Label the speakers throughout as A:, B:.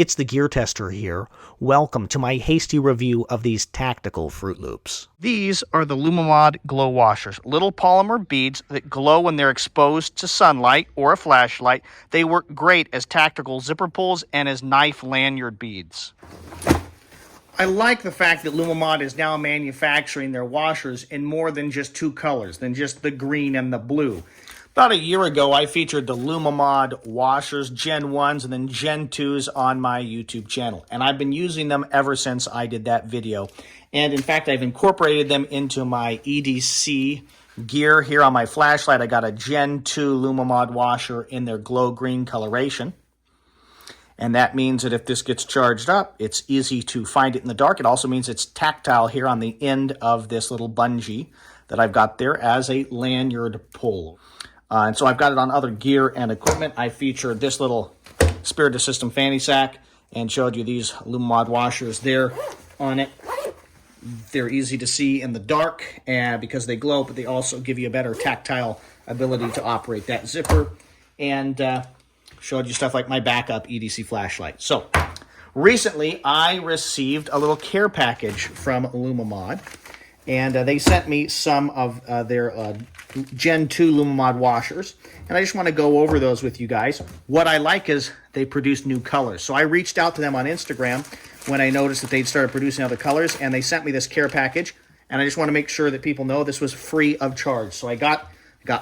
A: It's the Gear Tester here. Welcome to my hasty review of these tactical Fruit Loops.
B: These are the LumiMod glow washers, little polymer beads that glow when they're exposed to sunlight or a flashlight. They work great as tactical zipper pulls and as knife lanyard beads. I like the fact that LumiMod is now manufacturing their washers in more than just two colors, than just the green and the blue. About a year ago, I featured the LumiMod washers, Gen 1s and then Gen 2s on my YouTube channel. And I've been using them ever since I did that video. And in fact, I've incorporated them into my EDC gear. Here on my flashlight, I got a Gen 2 LumiMod washer in their glow green coloration. And that means that if this gets charged up, it's easy to find it in the dark. It also means it's tactile here on the end of this little bungee that I've got there as a lanyard pull. And so I've got it on other gear and equipment. I featured this little Spirit of System fanny sack and showed you these LumiMod washers there on it. They're easy to see in the dark because they glow, but they also give you a better tactile ability to operate that zipper. And showed you stuff like my backup EDC flashlight. So recently I received a little care package from LumiMod. And they sent me some of their Gen 2 LumiMod washers. And I just want to go over those with you guys. What I like is they produce new colors. So I reached out to them on Instagram when I noticed that they'd started producing other colors. And they sent me this care package. And I just want to make sure that people know this was free of charge. So I got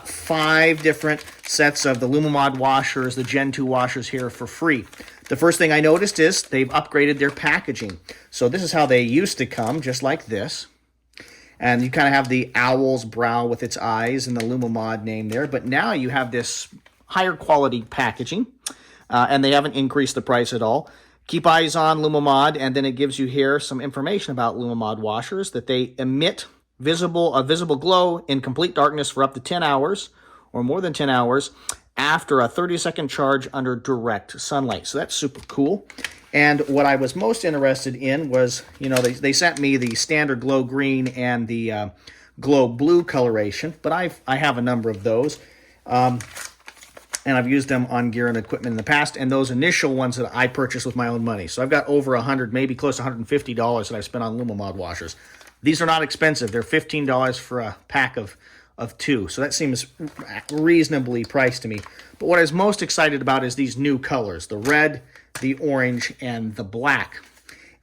B: 5 different sets of the LumiMod washers, the Gen 2 washers here for free. The first thing I noticed is they've upgraded their packaging. So this is how they used to come, just like this. And you kind of have the owl's brow with its eyes and the LumiMod name there. But now you have this higher quality packaging, and they haven't increased the price at all. Keep eyes on LumiMod, and then it gives you here some information about LumiMod washers, that they emit a visible glow in complete darkness for up to 10 hours, or more than 10 hours, after a 30-second charge under direct sunlight. So that's super cool. And what I was most interested in was, they sent me the standard glow green and the glow blue coloration, but I have a number of those. And I've used them on gear and equipment in the past, and those initial ones that I purchased with my own money. So I've got over 100, maybe close to $150 that I've spent on LumiMod washers. These are not expensive. They're $15 for a pack of 2. So that seems reasonably priced to me. But what I was most excited about is these new colors, the red, the orange, and the black.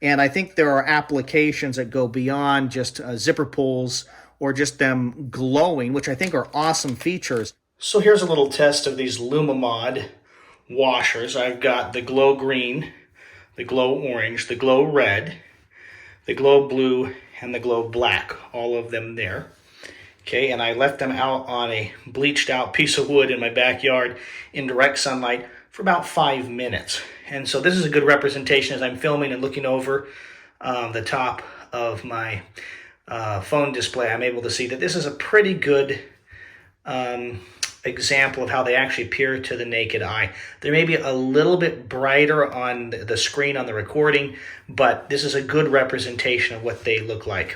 B: And I think there are applications that go beyond just zipper pulls or just them glowing, which I think are awesome features. So here's a little test of these LumiMod washers. I've got the glow green, the glow orange, the glow red, the glow blue, and the glow black, all of them there. Okay, and I left them out on a bleached out piece of wood in my backyard in direct sunlight for about 5 minutes. And so this is a good representation as I'm filming and looking over the top of my phone display. I'm able to see that this is a pretty good example of how they actually appear to the naked eye. They may be a little bit brighter on the screen on the recording, but this is a good representation of what they look like.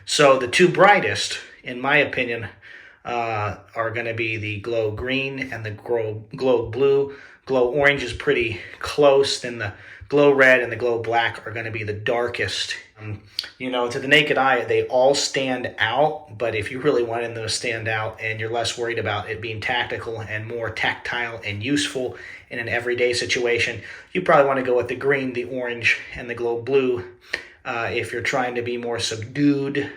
B: So the two brightest, in my opinion, are going to be the glow green and the glow blue. Glow orange is pretty close, then the glow red and the glow black are going to be the darkest. To the naked eye, they all stand out, but if you really wanted them to stand out and you're less worried about it being tactical and more tactile and useful in an everyday situation, you probably want to go with the green, the orange, and the glow blue. If you're trying to be more subdued,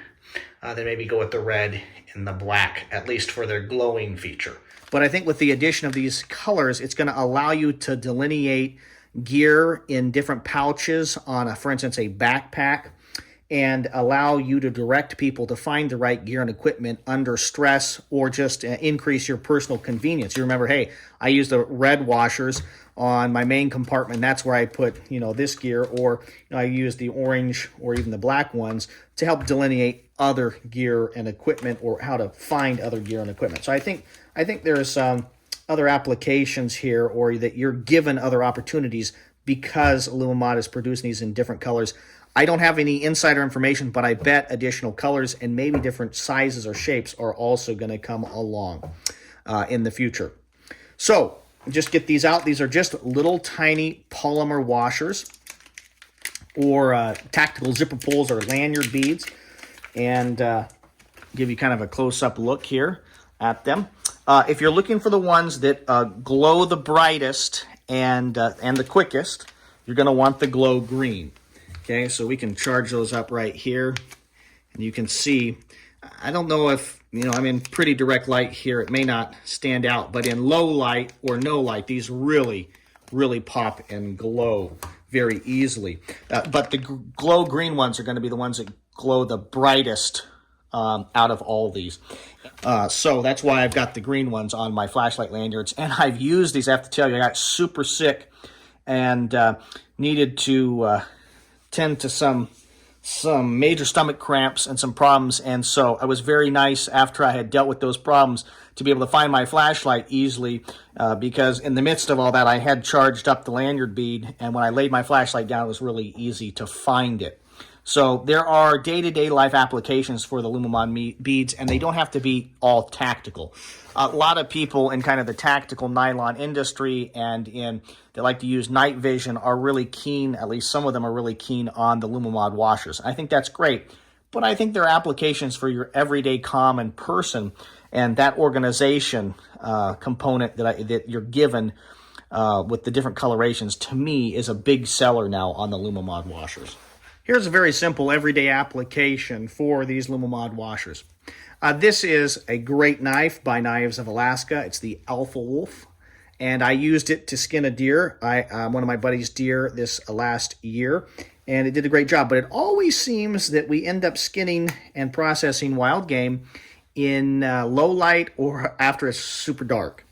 B: then maybe go with the red and the black, at least for their glowing feature. But I think with the addition of these colors, it's going to allow you to delineate gear in different pouches on, for instance, a backpack, and allow you to direct people to find the right gear and equipment under stress, or just increase your personal convenience. You remember, hey, I use the red washers on my main compartment. That's where I put, this gear, or I use the orange or even the black ones to help delineate other gear and equipment, or how to find other gear and equipment. So I think there's other applications here, or that you're given other opportunities because LumiMod is producing these in different colors. I don't have any insider information, but I bet additional colors and maybe different sizes or shapes are also going to come along in the future. So
A: just get these out. These are just little tiny polymer washers, or tactical zipper pulls, or lanyard beads, and give you kind of a close-up look here at them. If you're looking for the ones that glow the brightest and the quickest, you're going to want the glow green. Okay, so we can charge those up right here, and you can see, I don't know if, I'm in pretty direct light here, it may not stand out, but in low light or no light, these really, really pop and glow very easily. But the glow green ones are going to be the ones that glow the brightest out of all these. So that's why I've got the green ones on my flashlight lanyards. And I've used these, I have to tell you, I got super sick and needed to tend to some major stomach cramps and some problems. And so I was very nice after I had dealt with those problems to be able to find my flashlight easily, because in the midst of all that, I had charged up the lanyard bead, and when I laid my flashlight down, it was really easy to find it. So there are day-to-day life applications for the LumiMod beads, and they don't have to be all tactical. A lot of people in kind of the tactical nylon industry and that like to use night vision are really keen, at least some of them are really keen on the LumiMod washers. I think that's great, but I think there are applications for your everyday common person, and that organization component that you're given with the different colorations, to me, is a big seller now on the LumiMod washers. Here's a very simple everyday application for these LumiMod washers. This is a great knife by Knives of Alaska. It's the Alpha Wolf, and I used it to skin a deer. One of my buddy's deer this last year, and it did a great job. But it always seems that we end up skinning and processing wild game in low light or after it's super dark.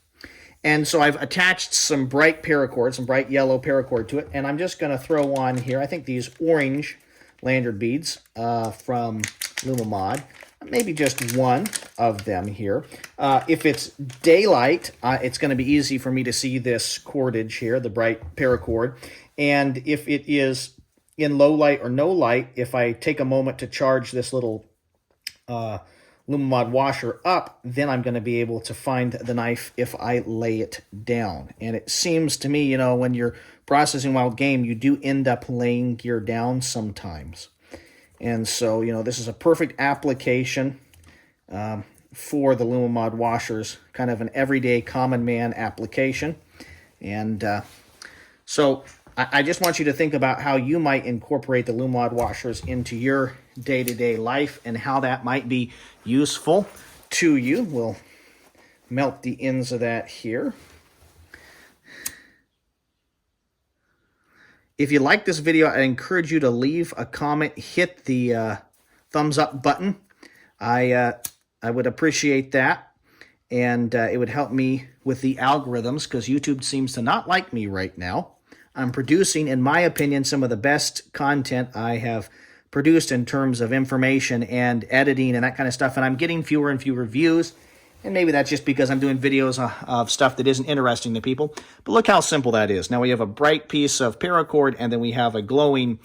A: And so I've attached some bright paracord, some bright yellow paracord to it, and I'm just going to throw on here, I think these orange lanyard beads from LumiMod, maybe just one of them here. If it's daylight, it's going to be easy for me to see this cordage here, the bright paracord. And if it is in low light or no light, if I take a moment to charge this little LumiMod washer up, then I'm going to be able to find the knife if I lay it down. And it seems to me, when you're processing wild game, you do end up laying gear down sometimes. And so, this is a perfect application for the LumiMod washers, kind of an everyday common man application. And so I just want you to think about how you might incorporate the LumiMod washers into your day-to-day life and how that might be useful to you. We'll melt the ends of that here. If you like this video, I encourage you to leave a comment, hit the thumbs up button. I would appreciate that, and it would help me with the algorithms, because YouTube seems to not like me right now. I'm producing, in my opinion, some of the best content I have produced in terms of information and editing and that kind of stuff, and I'm getting fewer and fewer views, and maybe that's just because I'm doing videos of stuff that isn't interesting to people. But look how simple that is. Now we have a bright piece of paracord, and then we have a glowing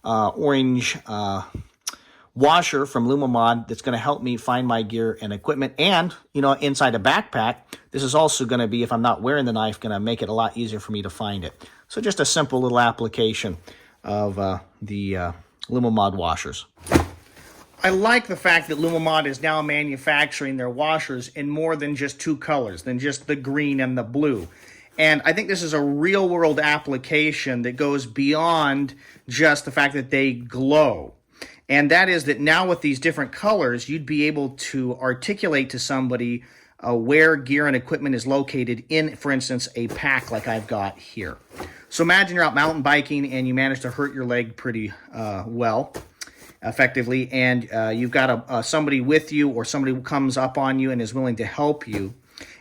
A: orange washer from LumiMod that's going to help me find my gear and equipment. And, inside a backpack, this is also going to be, if I'm not wearing the knife, going to make it a lot easier for me to find it. So just a simple little application of the LumiMod washers. I like the fact that LumiMod is now manufacturing their washers in more than just two colors, than just the green and the blue. And I think this is a real-world application that goes beyond just the fact that they glow. And that is that now with these different colors, you'd be able to articulate to somebody where gear and equipment is located in, for instance, a pack like I've got here. So imagine you're out mountain biking and you manage to hurt your leg pretty effectively, and you've got somebody with you, or somebody who comes up on you and is willing to help you,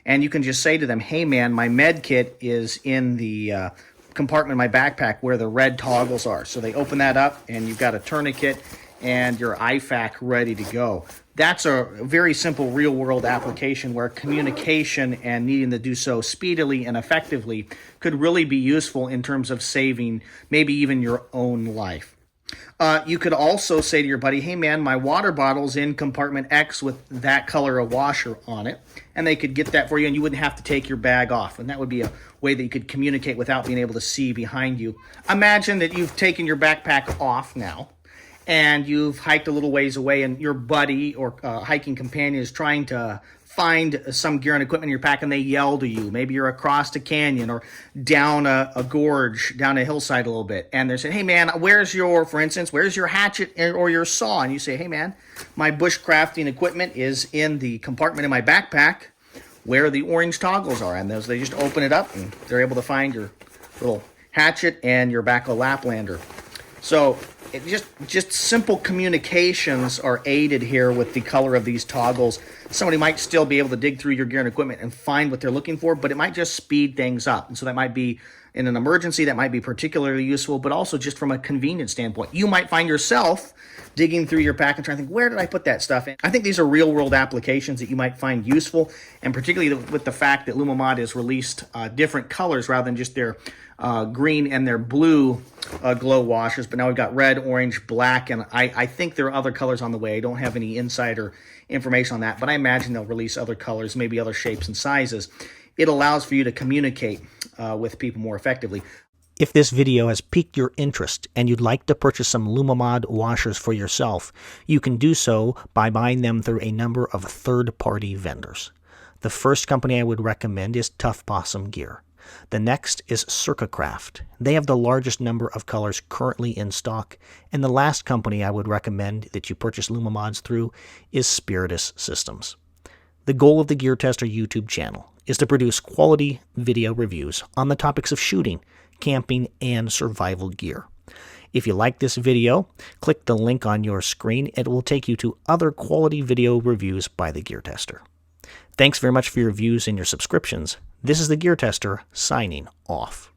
A: and you can just say to them, hey man, my med kit is in the compartment of my backpack where the red toggles are. So they open that up, and you've got a tourniquet and your IFAK ready to go. That's a very simple real-world application where communication and needing to do so speedily and effectively could really be useful in terms of saving maybe even your own life. You could also say to your buddy, hey man, my water bottle's in compartment X with that color of washer on it. And they could get that for you, and you wouldn't have to take your bag off. And that would be a way that you could communicate without being able to see behind you. Imagine that you've taken your backpack off now, and you've hiked a little ways away, and your buddy or hiking companion is trying to find some gear and equipment in your pack, and they yell to you. Maybe you're across a canyon or down a gorge, down a hillside a little bit, and they're saying, hey man, for instance, where's your hatchet or your saw? And you say, hey man, my bushcrafting equipment is in the compartment in my backpack where the orange toggles are. And they just open it up, and they're able to find your little hatchet and your Baco Laplander. So it just simple communications are aided here with the color of these toggles. Somebody might still be able to dig through your gear and equipment and find what they're looking for, but it might just speed things up. And so that might be, in an emergency, that might be particularly useful, but also just from a convenience standpoint. You might find yourself digging through your pack and trying to think, where did I put that stuff in? I think these are real-world applications that you might find useful, and particularly with the fact that LumiMod has released different colors rather than just their green and their blue glow washers, but now we've got red, orange, black, and I think there are other colors on the way. I don't have any insider information on that, but I imagine they'll release other colors, maybe other shapes and sizes. It allows for you to communicate with people more effectively.
C: If this video has piqued your interest and you'd like to purchase some LumiMod washers for yourself, you can do so by buying them through a number of third-party vendors. The first company I would recommend is Tough Possum Gear. The next is CircaCraft. They have the largest number of colors currently in stock. And the last company I would recommend that you purchase LumiMods through is Spiritus Systems. The goal of the Gear Tester YouTube channel is to produce quality video reviews on the topics of shooting, camping, and survival gear. If you like this video, click the link on your screen. It will take you to other quality video reviews by the Gear Tester. Thanks very much for your views and your subscriptions. This is the Gear Tester signing off.